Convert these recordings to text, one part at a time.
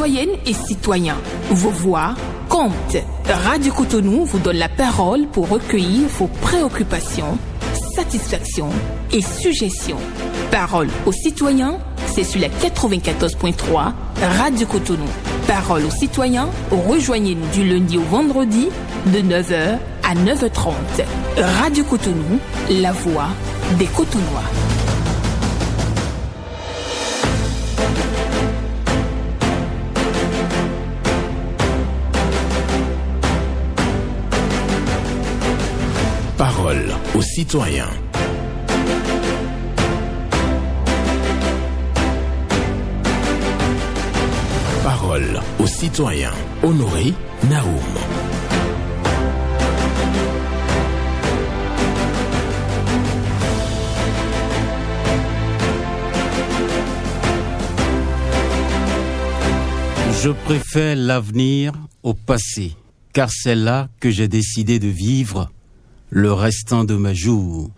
citoyennes et citoyens, vos voix comptent. Radio Cotonou vous donne la parole pour recueillir vos préoccupations, satisfactions et suggestions. Parole aux citoyens, c'est sur la 94.3 Radio Cotonou. Parole aux citoyens, rejoignez-nous du lundi au vendredi de 9h à 9h30. Radio Cotonou, la voix des Cotonnois. Parole aux citoyens. Parole aux citoyens. Honoré Naoum. Je préfère l'avenir au passé, car c'est là que j'ai décidé de vivre le restant de mes jours.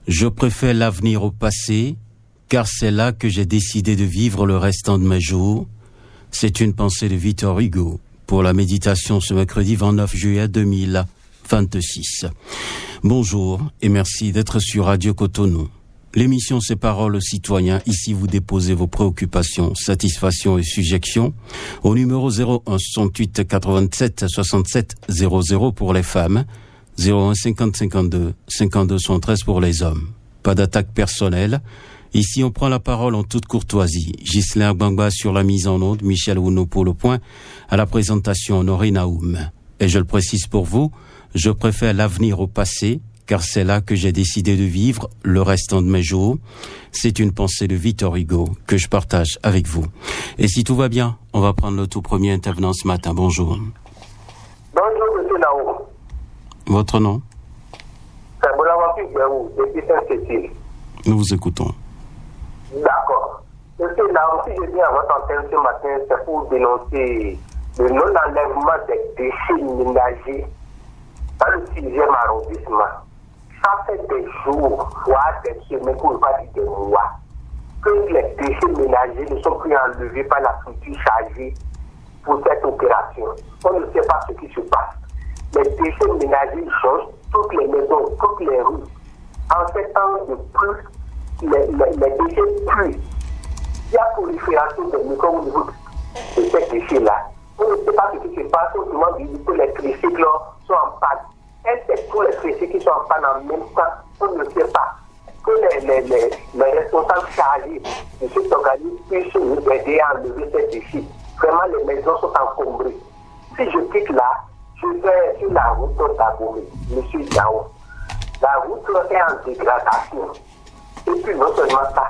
Je préfère l'avenir au passé, car c'est là que j'ai décidé de vivre le restant de mes jours. C'est une pensée de Victor Hugo pour la méditation ce mercredi 29 juillet 2026. Bonjour et merci d'être sur Radio Cotonou. L'émission C'est Parole aux citoyens. Ici, vous déposez vos préoccupations, satisfactions et suggestions au numéro 01 68 87 67 00 pour les femmes, 01 50 52 52 73 pour les hommes. Pas d'attaque personnelle. Ici, on prend la parole en toute courtoisie. Ghislain Gbangba sur la mise en onde, Michel Ouno pour le point, à la présentation Honoré Naoum. Et je le précise pour vous, je préfère l'avenir au passé, car c'est là que j'ai décidé de vivre le restant de mes jours. C'est une pensée de Victor Hugo que je partage avec vous. Et si tout va bien, on va prendre le tout premier intervenant ce matin. Bonjour. Bonjour, monsieur Naoum. Votre nom? C'est Bonaventure Béou, depuis Saint-Cécile. Nous vous écoutons. D'accord. Monsieur Naoum, si je viens à votre antenne ce matin, c'est pour dénoncer le non-enlèvement des déchets ménagers dans le 6e arrondissement. Ça fait des jours, voire des semaines, pour ne pas dire des mois, que les déchets ménagers ne sont plus enlevés par la structure chargée pour cette opération. On ne sait pas ce qui se passe. Les déchets ménagers changent toutes les maisons, toutes les rues. En ces temps de pluie, les déchets puent. Il y a prolifération des microbes au niveau de ces déchets-là. On ne sait pas ce qui se passe, on demande que les tricycles sont en panne. Est-ce que tous les tricycles qui sont en panne en même temps, on ne sait pas. Que les responsables chargés de cet organisme puissent nous aider à enlever ces déchets. Vraiment, les maisons sont encombrées. Si je quitte là, je vais sur la route d'Abomey, monsieur Diao. La route est en dégradation. Et puis, non seulement ça,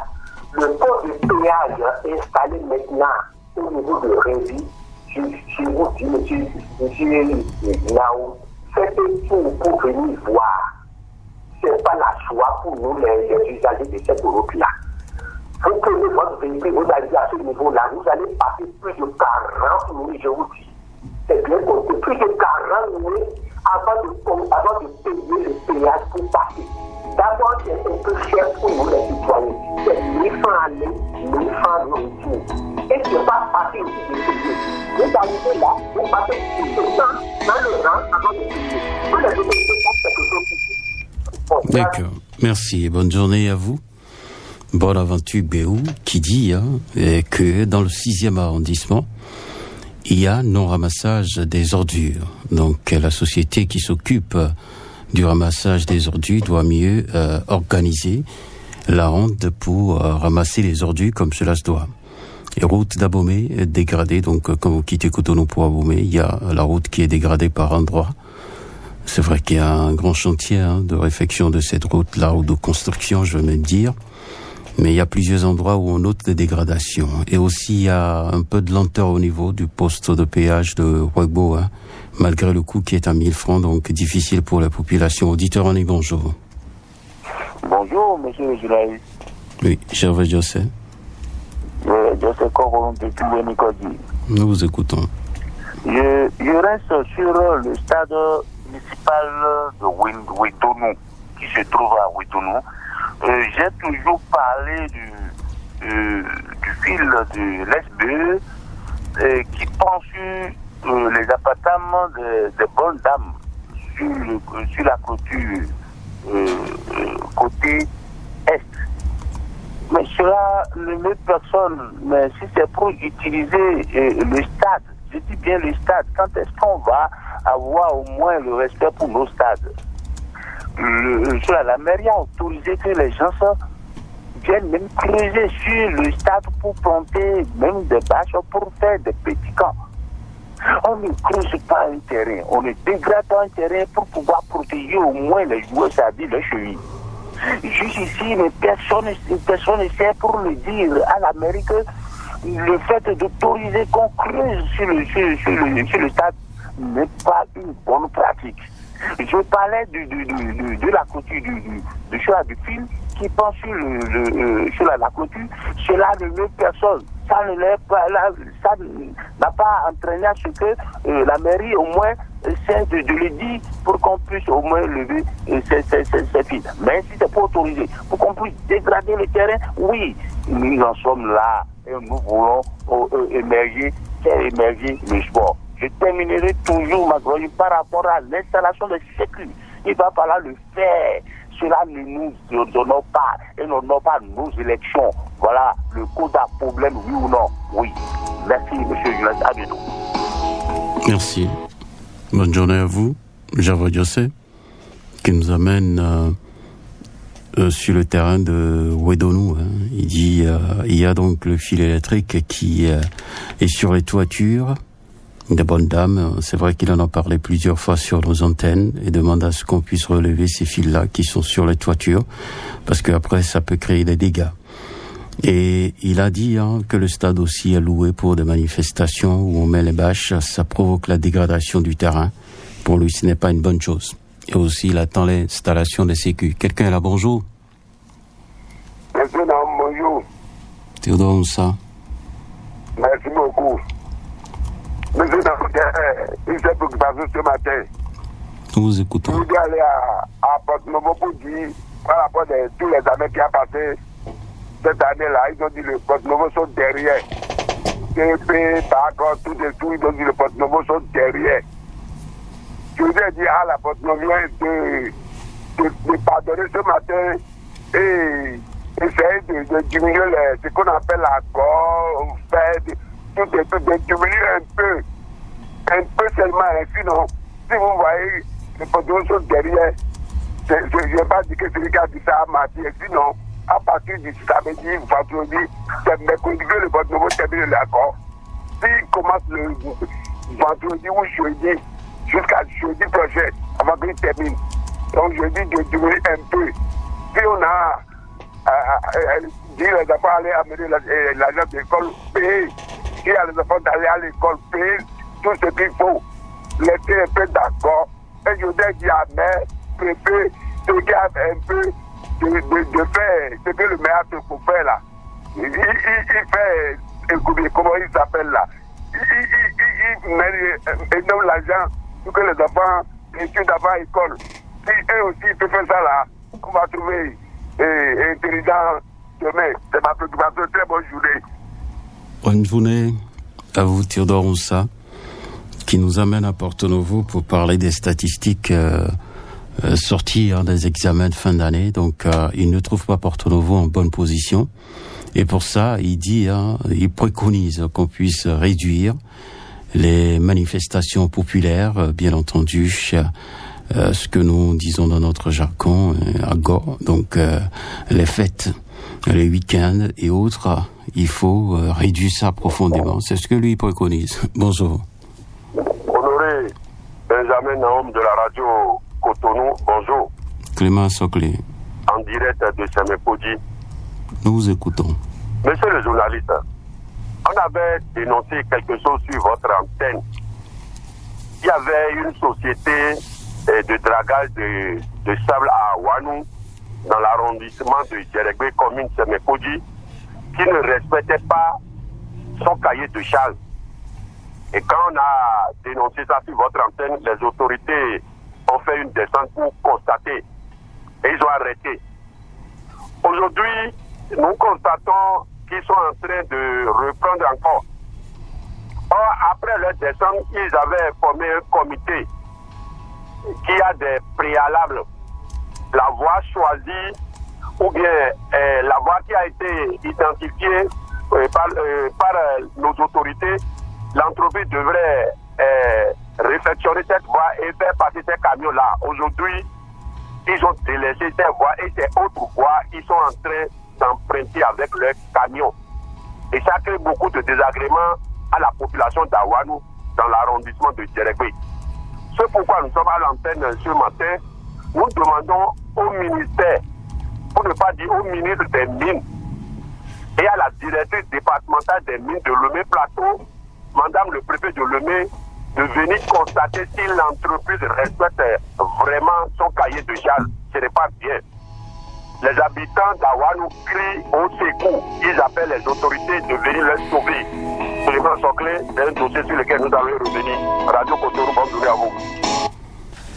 le pont de péage installé maintenant au niveau de Révi, je vous dis, monsieur Naou, c'est pour venir voir. C'est pas la joie pour nous, les usagers de cette route-là. Vous prenez votre véhicule, vous allez à ce niveau-là, vous allez passer plus de 40 minutes, je vous dis. C'est bien compté, plus de 40 minutes avant de payer le péage pour passer. D'abord, c'est un peu cher pour nous les citoyens. C'est 1000 francs aller, 1000 francs retour. Et ce n'est pas facile aussi de payer. Vous arrivez là, vous passez tout le temps dans le rang avant de payer. Vous les autorités font quelque chose pour vous. D'accord. Merci et bonne journée à vous. Bonaventure Béou qui dit que dans le 6e arrondissement, il y a non-ramassage des ordures. Donc la société qui s'occupe du ramassage des ordures doit mieux organiser la ronde pour ramasser les ordures comme cela se doit. Et route d'Abomey est dégradée, donc quand vous quittez Cotonou pour Abomey, il y a la route qui est dégradée par endroits. C'est vrai qu'il y a un grand chantier de réfection de cette route-là, ou de construction, je veux même dire. Mais il y a plusieurs endroits où on note des dégradations. Et aussi, il y a un peu de lenteur au niveau du poste de péage de Ouagbo, malgré le coût qui est à 1000 francs, donc difficile pour la population. Auditeur, on est bonjour. Bonjour, monsieur le journaliste. Oui, Gervais José. José Coron depuis Nicodie. Nous vous écoutons. Je reste sur le stade municipal de Ouitonou, qui se trouve à Ouitonou. J'ai toujours parlé du fil de l'SBE, qui prend sur les appartements des bonnes dames sur la clôture côté est. Mais cela ne met personne. Mais si c'est pour utiliser le stade, je dis bien le stade, quand est-ce qu'on va avoir au moins le respect pour nos stades? La mairie a autorisé que les gens viennent même creuser sur le stade pour planter même des bâches pour faire des petits camps. On ne creuse pas un terrain, on ne dégrade pas un terrain pour pouvoir protéger au moins les joueurs, c'est-à-dire les chevilles. Juste ici, personne ne sait pour le dire à la mairie que le fait d'autoriser qu'on creuse sur le stade n'est pas une bonne pratique. Je parlais de la clôture du fil qui pense sur la clôture. Cela ne met personne. Ça n'a pas entraîné à ce que la mairie au moins essaie de le dire pour qu'on puisse au moins lever ces fils. Mais si c'est pas autorisé, pour qu'on puisse dégrader le terrain, oui, nous en sommes là et nous voulons faire émerger le sport. Je terminerai toujours ma gloire par rapport à l'installation de sécu. Il va falloir le faire. Cela ne nous donne pas et n'honore pas nos élections. Voilà le cause à problème, oui ou non. Oui. Merci, monsieur Jules. À bientôt. Merci. Bonne journée à vous. Java Diosé, qui nous amène sur le terrain de Wedonou. Il dit il y a donc le fil électrique qui est sur les toitures. Des bonnes dames, c'est vrai qu'il en a parlé plusieurs fois sur nos antennes et demande à ce qu'on puisse relever ces fils-là qui sont sur les toitures parce qu'après ça peut créer des dégâts. Et il a dit que le stade aussi est loué pour des manifestations où on met les bâches, ça provoque la dégradation du terrain. Pour lui, ce n'est pas une bonne chose. Et aussi, il attend l'installation des sécu. Quelqu'un est là, bonjour. Bonjour. Théodore Moussa. Merci beaucoup. Monsieur il s'est préoccupé ce matin. Nous vous écoutons. Je dois aller à Porte-Novo pour dire, par rapport à tous les années qui ont passé cette année-là, ils ont dit que le Porte-Novo sont derrière. TP, Bagon, tout et tout, ils ont dit que le Porte-Novo sont derrière. Je vous ai dit à la Porte-Novo de pardonner ce matin et essayer de diminuer ce qu'on appelle la gorge, faire de diminuer un peu seulement, sinon, si vous voyez, les Porte-Novo sont derrière, je ne vais pas dire que celui qui a dit ça a menti, sinon, à partir du samedi, vendredi, c'est mercredi que le Porte-Novo termine l'accord. S'il commence le vendredi ou jeudi, jusqu'à jeudi prochain, avant qu'il termine. Donc je dis de diminuer un peu. Si on a dit les enfants aller amener l'argent d'école, payer. Si les enfants d'aller à l'école, payer tout ce qu'il faut. Laisser un peu d'accord. Et je dis dire à mère, préfet, ce qu'il y a un peu de faire ce que le maire faut faire là. Il fait, comment il s'appelle là? Il donne l'argent pour que les enfants étudient avant l'école. Si eux aussi ils peuvent faire ça là, on va trouver intelligent demain. C'est ma préoccupation. Très bonne journée. Bonne journée à vous, Théodore Moussa, qui nous amène à Porto-Novo pour parler des statistiques sorties des examens de fin d'année. Donc, il ne trouve pas Porto-Novo en bonne position. Et pour ça, il dit, il préconise qu'on puisse réduire les manifestations populaires, bien entendu, ce que nous disons dans notre jargon, agor, donc les fêtes, les week-ends et autres, il faut réduire ça profondément. C'est ce que lui préconise. Bonjour. Honoré Benjamin Naum de la radio Cotonou, bonjour. Clément Soclé. En direct de Semepodi. Nous vous écoutons. Monsieur le journaliste, on avait dénoncé quelque chose sur votre antenne. Il y avait une société de dragage de sable à Wanou, dans l'arrondissement de Djeregbé, commune Semepodi, qui ne respectait pas son cahier de charge. Et quand on a dénoncé ça sur votre antenne, les autorités ont fait une descente pour constater. Et ils ont arrêté. Aujourd'hui, nous constatons qu'ils sont en train de reprendre encore. après leur descente, ils avaient formé un comité qui a des préalables. La voie choisie ou bien la voie qui a été identifiée par nos autorités, l'entreprise devrait réfectionner cette voie et faire passer ces camions-là. Aujourd'hui, ils ont délaissé ces voies et ces autres voies, ils sont en train d'emprunter avec leurs camions. Et ça crée beaucoup de désagréments à la population d'Awanou dans l'arrondissement de Djeregbé. C'est pourquoi nous sommes à l'antenne ce matin. Nous demandons au ministère, pour ne pas dire au ministre des Mines, et à la directrice départementale des Mines de Lemay-Plateau, Madame le préfet de Lemay, de venir constater si l'entreprise respecte vraiment son cahier de charge. Ce n'est pas bien. Les habitants d'Awanou crient au secours. Ils appellent les autorités de venir les sauver. Suleiman Soclé, c'est un dossier sur lequel nous allons revenir. Radio Cotonou, bonne journée à vous.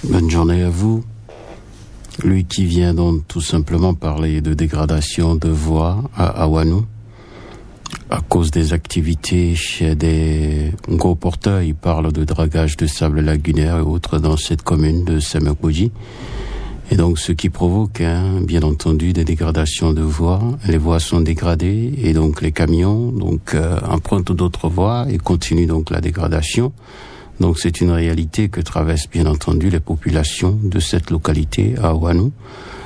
Bonne journée à vous. Lui qui vient donc tout simplement parler de dégradation de voies à Awanou à cause des activités chez des gros porteurs. Il parle de dragage de sable lagunaire et autres dans cette commune de Semekoji. Et donc, ce qui provoque, bien entendu, des dégradations de voies. Les voies sont dégradées et donc les camions empruntent d'autres voies et continuent donc la dégradation. Donc, c'est une réalité que traversent, bien entendu, les populations de cette localité à Awanou.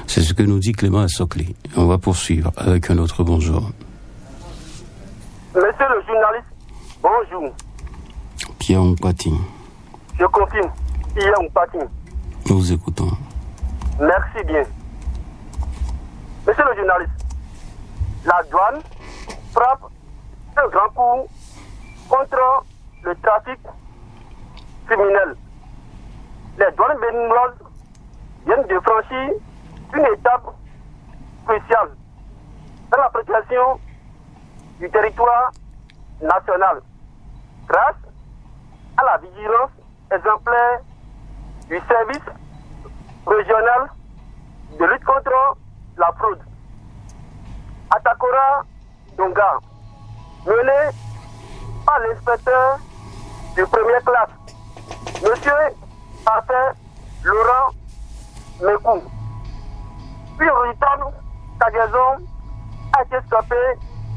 C'est ce que nous dit Clément Soclé. On va poursuivre avec un autre bonjour. Monsieur le journaliste, bonjour. Pierre Mpati. Je confirme, Pierre Mpati. Nous vous écoutons. Merci bien. Monsieur le journaliste, la douane frappe un grand coup contre le trafic criminel. Les douanes béninoises viennent de franchir une étape cruciale dans la protection du territoire national grâce à la vigilance exemplaire du service régional de lutte contre la fraude. Atakora Donga, mené par l'inspecteur de première classe, Monsieur Parfait Laurent Mekou. Puis on retorne, sa liaison a été stoppée,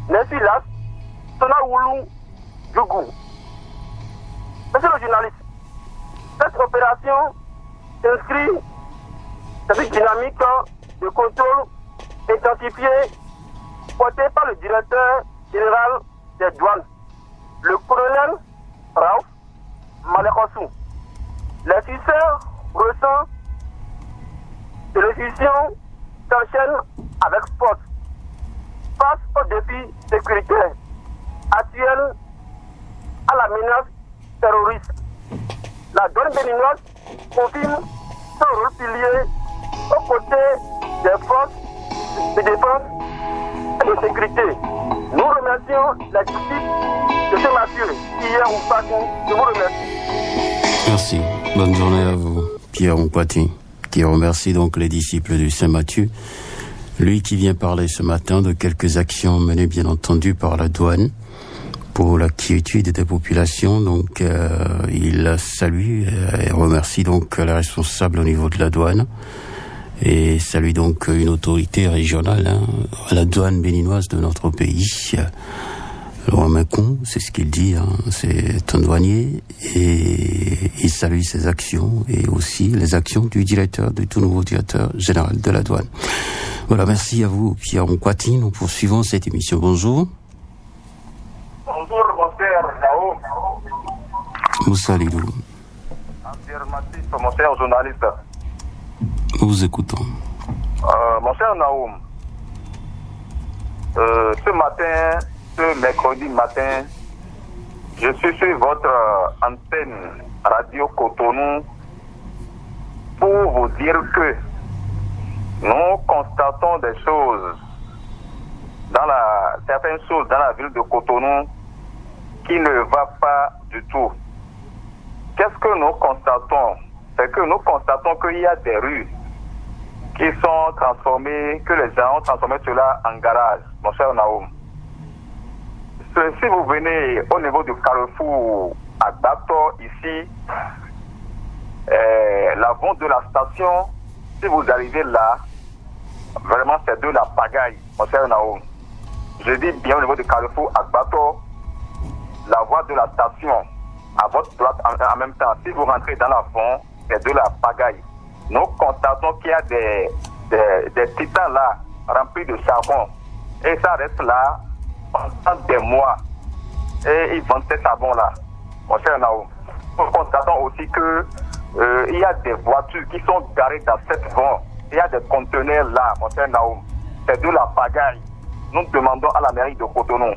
Nesfilas, Sonaoulou, Djougou. Monsieur le journaliste, cette opération s'inscrit dans une dynamique de contrôle intensifié porté par le directeur général des douanes, le colonel Raouf Malekossou. Les suceurs ressentent que les fusions s'enchaînent avec force face aux défis sécuritaires actuels à la menace terroriste. La douane béninoise confirme son rôle pilier aux côtés des forces de défense et de sécurité. Nous remercions la justice de ce Mathieu hier ou pas. Je vous remercie. Merci. Bonne journée à vous. Pierre Mpati, qui remercie donc les disciples du Saint-Mathieu. Lui qui vient parler ce matin de quelques actions menées bien entendu par la douane pour la quiétude des populations. Donc il salue et remercie donc les responsables au niveau de la douane et salue donc une autorité régionale, la douane béninoise de notre pays. Laurent Mekou, c'est ce qu'il dit, c'est un douanier et il salue ses actions et aussi les actions du directeur, du tout nouveau directeur général de la douane. Voilà, merci à vous Pierre Mpati. Nous poursuivons cette émission. Bonjour. Bonjour, mon cher Naoum. Moussa Lidou. Mon cher journaliste. Nous vous écoutons. Mon cher Naoum, ce matin, ce mercredi matin, je suis sur votre antenne Radio Cotonou pour vous dire que nous constatons des choses certaines choses dans la ville de Cotonou qui ne va pas du tout. Qu'est-ce que nous constatons? C'est que nous constatons qu'il y a des rues qui sont transformées, que les gens ont transformé cela en garage, mon cher Naoum. Si vous venez au niveau du carrefour à Bato, ici, l'avant de la station, si vous arrivez là, vraiment c'est de la pagaille, mon cher Naoum. Je dis bien au niveau de Carrefour à Bato, la voie de la station, à votre droite en même temps, si vous rentrez dans l'avant, c'est de la pagaille. Nous constatons qu'il y a des titans là, remplis de charbon. Et ça reste là pendant des mois. Et ils vendent ces charbons-là, mon cher Naoum. Nous constatons aussi que il y a des voitures qui sont garées dans cette vent. Il y a des conteneurs là, mon cher Naoum. C'est de la pagaille. Nous demandons à la mairie de Cotonou.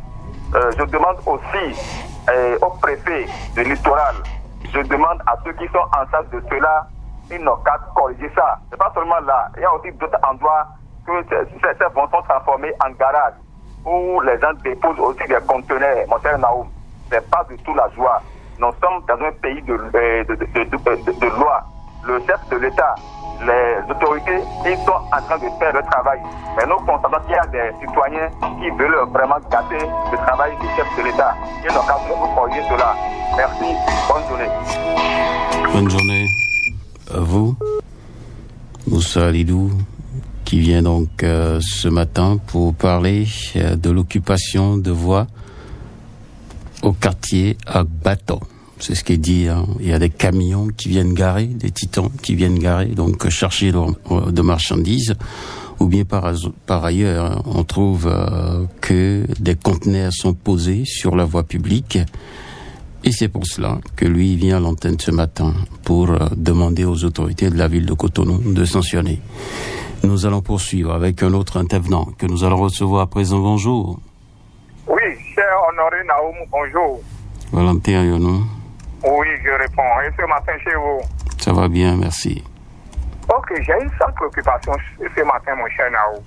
Je demande aussi au préfet de littoral. Je demande à ceux qui sont en charge de cela, ils n'ont qu'à corriger ça. C'est pas seulement là. Il y a aussi d'autres endroits que ces vents sont transformés en garage, où les gens déposent aussi des conteneurs, mon cher Naoum. C'est pas du tout la joie. Nous sommes dans un pays de loi. Le chef de l'État, les autorités, ils sont en train de faire le travail. Mais nous constatons qu'il y a des citoyens qui veulent vraiment gâter le travail du chef de l'État. Ils n'ont qu'à vous corriger cela. Merci. Bonne journée. Bonne journée à vous. Moussa Alidou, qui vient donc ce matin pour parler de l'occupation de voies au quartier à Bato. C'est ce qui est dit. Hein. Il y a des camions qui viennent garer, des titans qui viennent garer, donc chargés de marchandises. Ou bien par ailleurs, on trouve que des conteneurs sont posés sur la voie publique. Et c'est pour cela que lui vient à l'antenne ce matin pour demander aux autorités de la ville de Cotonou de sanctionner. Nous allons poursuivre avec un autre intervenant que nous allons recevoir à présent. Bonjour. Oui, cher Honoré Naoum, bonjour. Valentin Yonou. Oui, je réponds. Et ce matin chez vous? Ça va bien, merci. Ok, j'ai une seule préoccupation ce matin, mon cher Naoum.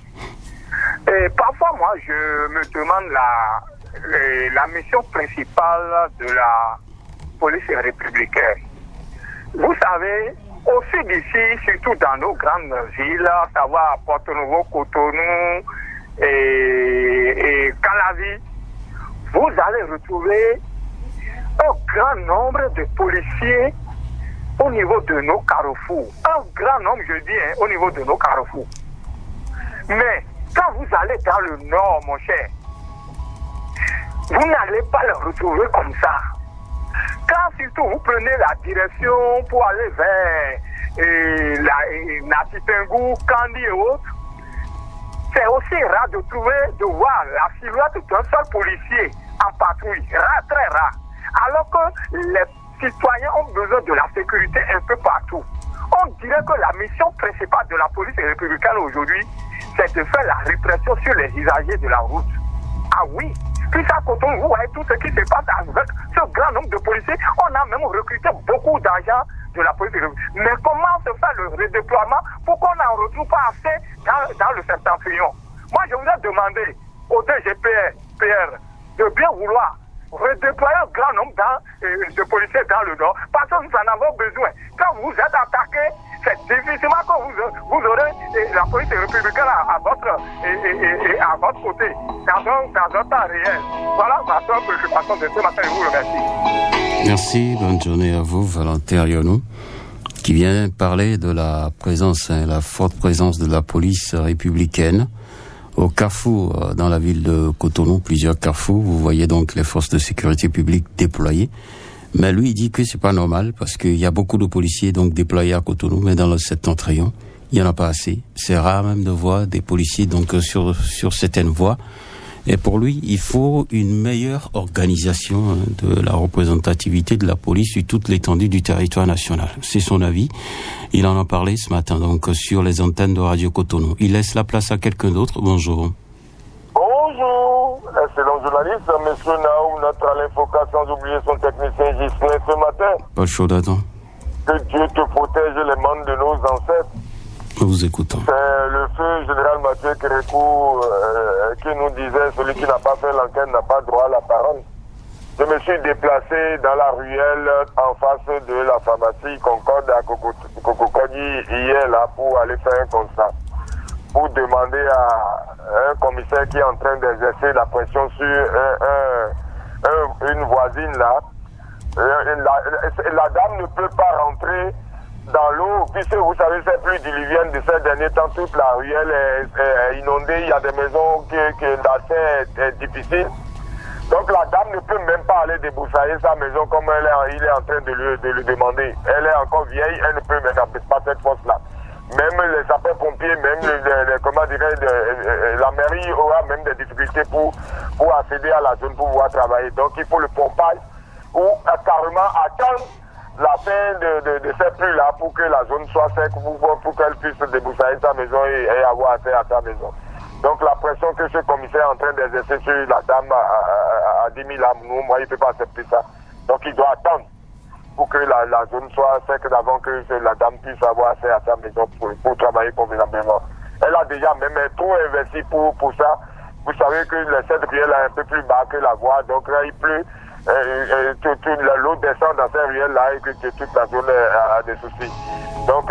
Et parfois, moi, je me demande la mission principale de la police républicaine. Vous savez, au sud d'ici, surtout dans nos grandes villes, à savoir Porto-Novo, Cotonou et Calavi, vous allez retrouver un grand nombre de policiers au niveau de nos carrefours. Un grand nombre, je dis, au niveau de nos carrefours. Mais quand vous allez dans le nord, mon cher, vous n'allez pas les retrouver comme ça. Quand surtout vous prenez la direction pour aller vers Natipengou, Kandi et autres, c'est aussi rare de voir la silhouette d'un seul policier en patrouille. Rare, très rare. Alors que les citoyens ont besoin de la sécurité un peu partout. On dirait que la mission principale de la police républicaine aujourd'hui, c'est de faire la répression sur les usagers de la route. Ah oui. Puis à Cotonou, vous voyez tout ce qui se passe avec ce grand nombre de policiers. On a même recruté beaucoup d'agents de la police. Mais comment se fait le redéploiement pour qu'on n'en retrouve pas assez dans le septentrion? Moi, je voudrais demander au DGPR de bien vouloir redéployer un grand nombre de policiers dans le nord, parce que nous en avons besoin. Quand vous êtes attaqué, c'est difficilement que vous aurez la police républicaine à votre côté, dans un temps réel. Voilà ma seule préoccupation de ce matin, je vous remercie. Merci, bonne journée à vous, Valentin Yonou, qui vient parler de la présence, la forte présence de la police républicaine au carrefour dans la ville de Cotonou, plusieurs carrefours. Vous voyez donc les forces de sécurité publique déployées. Mais lui, il dit que c'est pas normal parce qu'il y a beaucoup de policiers donc déployés à Cotonou, mais dans le septentrion, il y en a pas assez. C'est rare même de voir des policiers donc sur certaines voies. Et pour lui, il faut une meilleure organisation de la représentativité de la police sur toute l'étendue du territoire national. C'est son avis. Il en a parlé ce matin donc sur les antennes de Radio Cotonou. Il laisse la place à quelqu'un d'autre. Bonjour. Bonjour, excellent journaliste, monsieur Naoum, notre Alain Foucault, sans oublier son technicien Gislain ce matin. Pas chaud d'attendre. Que Dieu te protège les membres de nos ancêtres. Nous vous écoutons. C'est le feu général Mathieu Kérékou qui nous disait celui qui n'a pas fait l'enquête n'a pas droit à la parole. Je me suis déplacé dans la ruelle en face de la pharmacie Concorde à Cococogny hier là pour aller faire un constat. Pour demander à un commissaire qui est en train d'exercer la pression sur une voisine là la dame ne peut pas rentrer dans l'eau, puisque vous savez, c'est plus diluvienne de ces derniers temps, toute la ruelle est inondée, il y a des maisons qui assez difficiles. Donc la dame ne peut même pas aller débroussailler sa maison comme il est en train de lui demander. Elle est encore vieille, elle ne peut même pas cette force-là. Même les sapeurs-pompiers, même la mairie aura même des difficultés pour accéder à la zone pour pouvoir travailler. Donc il faut le pompage ou carrément attendre la fin de ces pluies-là pour que la zone soit sec, pour qu'elle puisse débroussailler sa maison et avoir accès à sa maison. Donc la pression que ce commissaire est en train d'exercer sur la dame à 10 000 âmes, moi il ne peut pas accepter ça. Donc il doit attendre pour que la zone soit sec avant que la dame puisse avoir accès à sa maison pour travailler convenablement. Elle a déjà même trop investi pour ça. Vous savez que cette ruelle est un peu plus bas que la voie, donc là il pleut. L'eau descend dans cette ruelle-là et que toute la zone a des soucis. Donc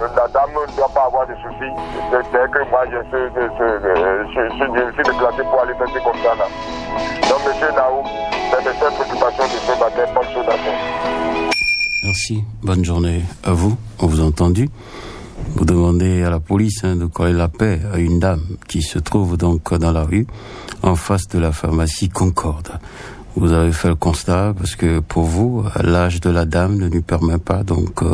la dame ne doit pas avoir de soucis. C'est que moi je suis déplacé pour aller faire comme ça là. Donc monsieur Naoum, c'est de cette préoccupation de ce matin, pas de chose. Merci, bonne journée à vous. On vous a entendu. Vous demandez à la police de coller la paix à une dame qui se trouve donc dans la rue en face de la pharmacie Concorde. Vous avez fait le constat parce que pour vous, l'âge de la dame ne lui permet pas donc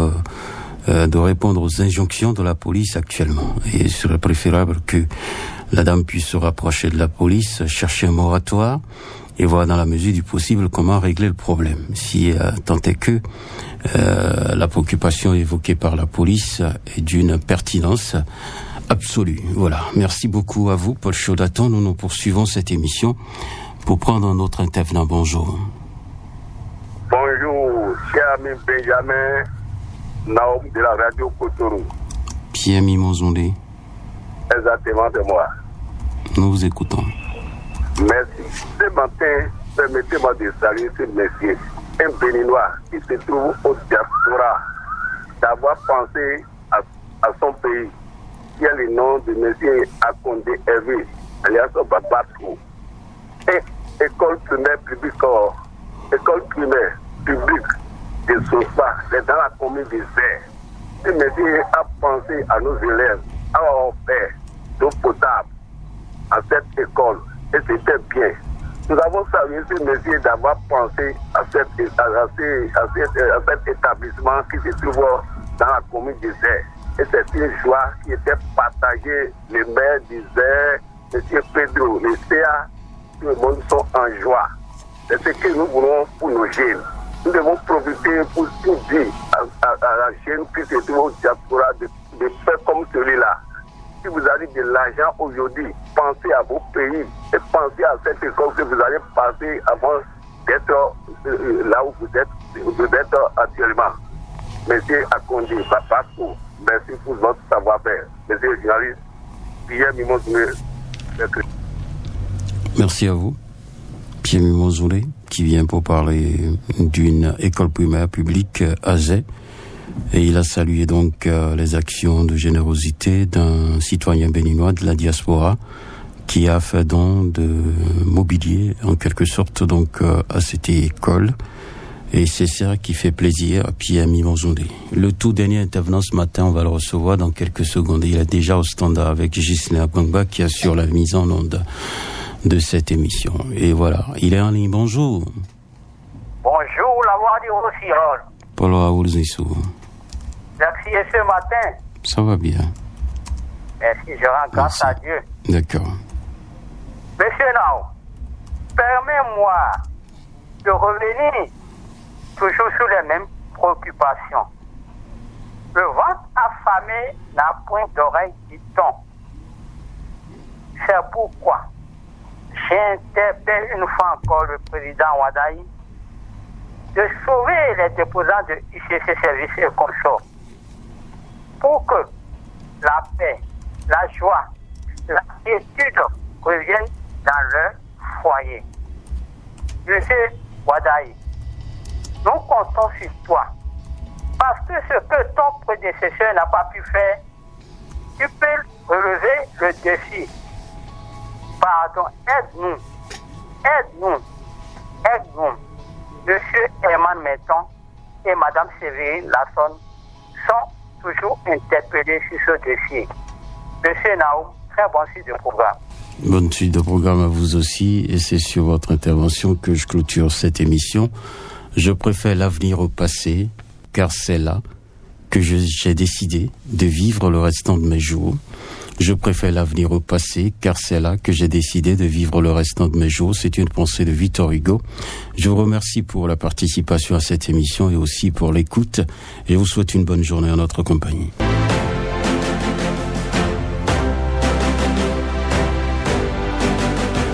de répondre aux injonctions de la police actuellement. Et il serait préférable que la dame puisse se rapprocher de la police, chercher un moratoire et voir dans la mesure du possible comment régler le problème. Si tant est que la préoccupation évoquée par la police est d'une pertinence absolue. Voilà. Merci beaucoup à vous, Paul Chaudaton. Nous poursuivons cette émission pour prendre un autre intervenant. Bonjour. Bonjour, cher ami Benjamin Naoum de la radio Cotonou. Pierre Mimozondé. Exactement, de moi. Nous vous écoutons. Merci. Ce matin, permettez-moi de saluer ce monsieur, un Béninois qui se trouve au diaspora, d'avoir pensé à son pays, qui a le nom de monsieur Akondé Hervé, alias Babatko. Et école primaire publique de Sosa, dans la commune de Zé. Ce monsieur a pensé à nos élèves, à offert d'eau potable à cette école. Et c'était bien. Nous avons salué ce monsieur d'avoir pensé à cet établissement qui se trouve dans la commune de Zé. Et c'est une joie qui était partagée. Les maires du Zé, M. Pedro, les CA, tout le monde sont en joie. C'est ce que nous voulons pour nos jeunes. Nous devons profiter pour tout dire à la jeune qui se trouve au diaspora de faire comme celui-là. Si vous avez de l'argent aujourd'hui, pensez à vos pays et pensez à cette école que vous allez passer avant d'être là où vous êtes actuellement. Monsieur Akondé, Babatko, merci pour votre savoir-faire. Monsieur le journaliste, Pierre Mimozondé. Merci à vous. Pierre Mimozondé, qui vient pour parler d'une école primaire publique à Zé. Et il a salué donc les actions de générosité d'un citoyen béninois de la diaspora qui a fait don de mobilier en quelque sorte donc à cette école. Et c'est ça qui fait plaisir à Pierre Mimozondé. Le tout dernier intervenant ce matin, on va le recevoir dans quelques secondes. Il est déjà au standard avec Ghislain Abangba qui assure la mise en onde de cette émission. Et voilà, il est en ligne. Bonjour. Bonjour, la voix du Rosirol. Paul Raoul Zissou. Merci, et ce matin? Ça va bien. Merci, je rends grâce à Dieu. D'accord. Monsieur Nao, permets-moi de revenir toujours sur les mêmes préoccupations. Le ventre affamé n'a point d'oreille, dit-on. C'est pourquoi j'interpelle une fois encore le président Wadaï de sauver les déposants de ICC Services et Consorts pour que la paix, la joie, la quiétude reviennent dans leur foyer. Monsieur Wadaï, nous comptons sur toi parce que ce que ton prédécesseur n'a pas pu faire, tu peux relever le défi. Pardon, aide-nous, aide-nous, aide-nous. Monsieur Herman Merton et Madame Séverine Lasson sont toujours interpellés sur ce dossier. Monsieur Naoum, très bonne suite de programme. Bonne suite de programme à vous aussi, et c'est sur votre intervention que je clôture cette émission. Je préfère l'avenir au passé, car c'est là que j'ai décidé de vivre le restant de mes jours. Je préfère l'avenir au passé, car c'est là que j'ai décidé de vivre le restant de mes jours. C'est une pensée de Victor Hugo. Je vous remercie pour la participation à cette émission et aussi pour l'écoute, et je vous souhaite une bonne journée en notre compagnie.